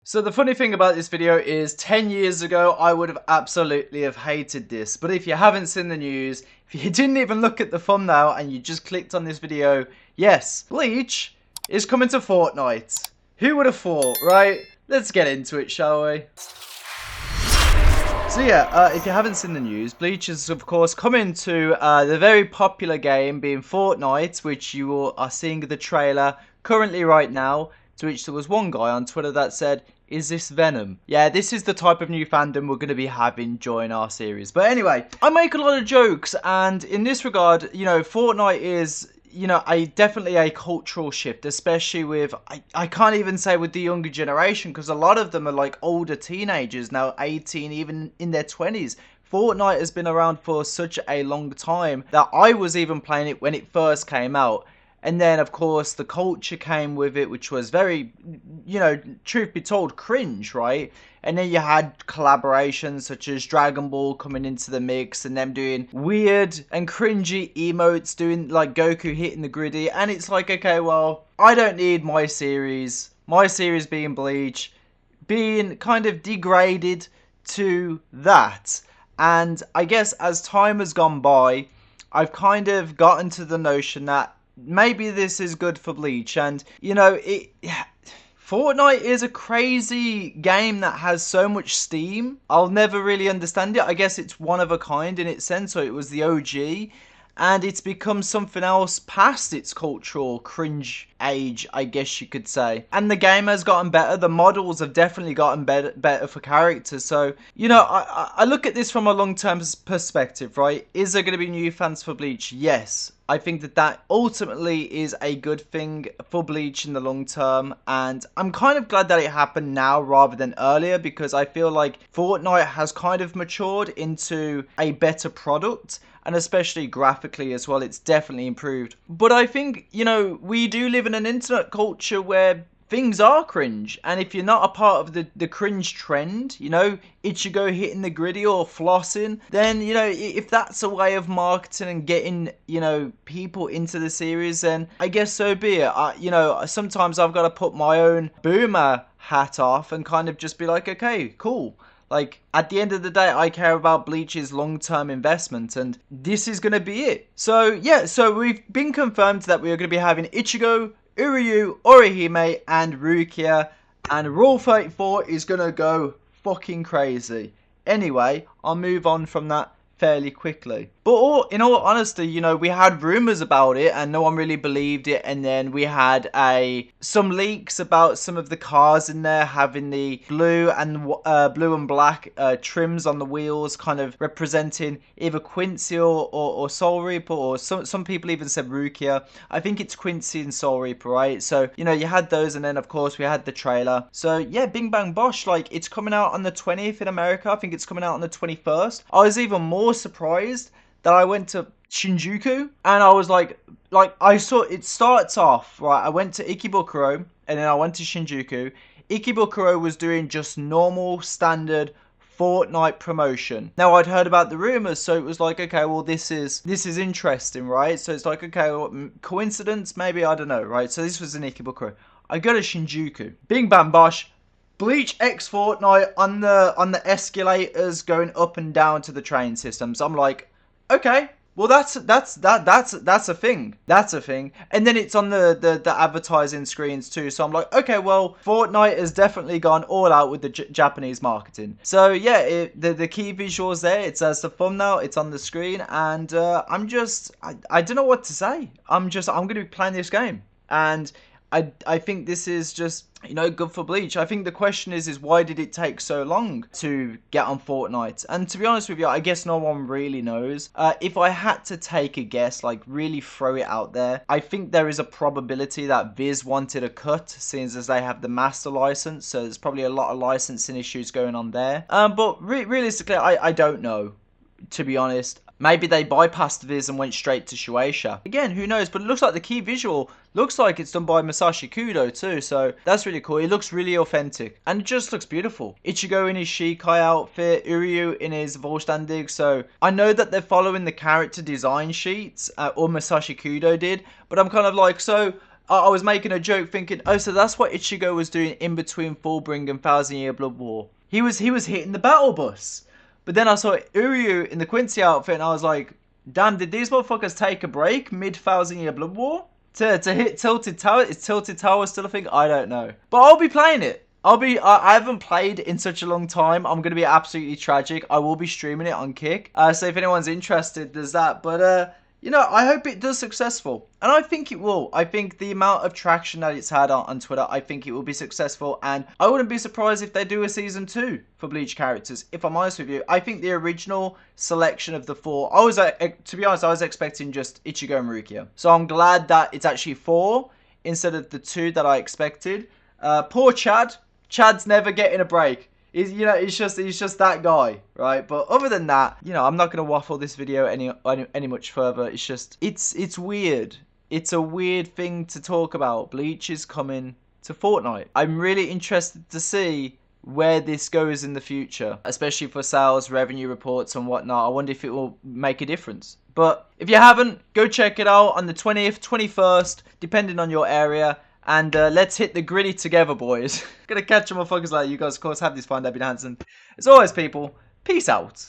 So the funny thing about this video is 10 years ago I would have absolutely have hated this, but if you haven't seen the news, if you didn't even look at the thumbnail and you just clicked on this video, yes, Bleach is coming to Fortnite. Who would have thought, right? Let's get into it, shall we? So yeah, if you haven't seen the news, Bleach is of course coming to the very popular game being Fortnite, which you all are seeing the trailer currently right now, to which there was one guy on Twitter that said, "Is this Venom?" Yeah, this is the type of new fandom we're going to be having during our series. But anyway, I make a lot of jokes, and in this regard, you know, Fortnite is, you know, definitely a cultural shift, especially with, I can't even say with the younger generation, because a lot of them are like older teenagers now, 18, even in their 20s. Fortnite has been around for such a long time that I was even playing it when it first came out. And then, of course, the culture came with it, which was very, you know, truth be told, cringe, right? And then you had collaborations such as Dragon Ball coming into the mix and them doing weird and cringy emotes, doing like Goku hitting the griddy. And it's like, okay, well, I don't need my series being Bleach, being kind of degraded to that. And I guess as time has gone by, I've kind of gotten to the notion that maybe this is good for Bleach. And you know, Fortnite is a crazy game that has so much steam. I'll never really understand it. I guess it's one of a kind in its sense, so it was the OG, and it's become something else past its cultural cringe age, I guess you could say. And the game has gotten better. The models have definitely gotten better for characters. So, you know, I look at this from a long-term perspective, right? Is there going to be new fans for Bleach? Yes. I think that ultimately is a good thing for Bleach in the long term, and I'm kind of glad that it happened now rather than earlier, because I feel like Fortnite has kind of matured into a better product, and especially graphically as well, it's definitely improved. But I think, you know, we do live in an internet culture where things are cringe, and if you're not a part of the cringe trend, you know, Ichigo hitting the griddy or flossing, then, you know, if that's a way of marketing and getting, you know, people into the series, then I guess so be it. You know, sometimes I've got to put my own boomer hat off and kind of just be like, okay, cool. Like, at the end of the day, I care about Bleach's long-term investment, and this is going to be it. So, yeah, so we've been confirmed that we are going to be having Ichigo, Uryu, Orihime, and Rukia, and Rule 34 is gonna go fucking crazy. Anyway, I'll move on from that fairly quickly. But in all honesty, you know, we had rumours about it and no one really believed it, and then we had some leaks about some of the cars in there having the blue and black trims on the wheels, kind of representing either Quincy or Soul Reaper, or some people even said Rukia. I think it's Quincy and Soul Reaper, right? So, you know, you had those, and then of course we had the trailer. So yeah, bing bang bosh, like, it's coming out on the 20th in America. I think it's coming out on the 21st. I was even more surprised that I went to Shinjuku, and I was like I saw it starts off, right? I went to Ikebukuro, and then I went to Shinjuku. Ikebukuro was doing just normal, standard Fortnite promotion. Now, I'd heard about the rumors, so it was like, okay, well, this is interesting, right? So it's like, okay, well, coincidence? Maybe, I don't know, right? So this was in Ikebukuro. I go to Shinjuku. Bing bam bosh. Bleach X Fortnite on the escalators going up and down to the train systems. I'm like, okay, well that's a thing. That's a thing. And then it's on the advertising screens too. So I'm like, okay, well, Fortnite has definitely gone all out with the Japanese marketing. So yeah, the key visuals there. It's as the thumbnail. It's on the screen, and I don't know what to say. I'm going to be playing this game, and I think this is just, you know, good for Bleach. I think the question is why did it take so long to get on Fortnite? And to be honest with you, I guess no one really knows. If I had to take a guess, like really throw it out there, I think there is a probability that Viz wanted a cut, seeing as they have the master license. So there's probably a lot of licensing issues going on there. But realistically, I don't know, to be honest. Maybe they bypassed Viz and went straight to Shueisha. Again, who knows? But it looks like the key visual looks like it's done by Masashi Kudo too. So that's really cool. It looks really authentic. And it just looks beautiful. Ichigo in his Shikai outfit. Uryu in his Vollständig. So I know that they're following the character design sheets. Or Masashi Kudo did. But I'm kind of like, so I was making a joke thinking, oh, so that's what Ichigo was doing in between Fullbring and Thousand Year Blood War. He was hitting the battle bus. But then I saw Uryu in the Quincy outfit and I was like, damn, did these motherfuckers take a break mid Thousand Year Blood War? To hit Tilted Tower? Is Tilted Tower still a thing? I don't know. But I'll be playing it. I haven't played in such a long time. I'm going to be absolutely tragic. I will be streaming it on Kick. So if anyone's interested, there's that. But, you know, I hope it does successful. And I think it will. I think the amount of traction that it's had on Twitter, I think it will be successful. And I wouldn't be surprised if they do a season 2 for Bleach characters. If I'm honest with you, I think the original selection of the 4, to be honest, I was expecting just Ichigo and Rukia. So I'm glad that it's actually 4 instead of the 2 that I expected. Poor Chad. Chad's never getting a break. He's just that guy, right? But other than that, you know, I'm not gonna waffle this video any much further. It's just, it's weird. It's a weird thing to talk about. Bleach is coming to Fortnite. I'm really interested to see where this goes in the future, especially for sales, revenue reports and whatnot. I wonder if it will make a difference. But if you haven't, go check it out on the 20th, 21st, depending on your area. And let's hit the griddy together, boys. Gonna catch you motherfuckers like you guys. Of course, have this fun. JaymesHanson. As always, people, peace out.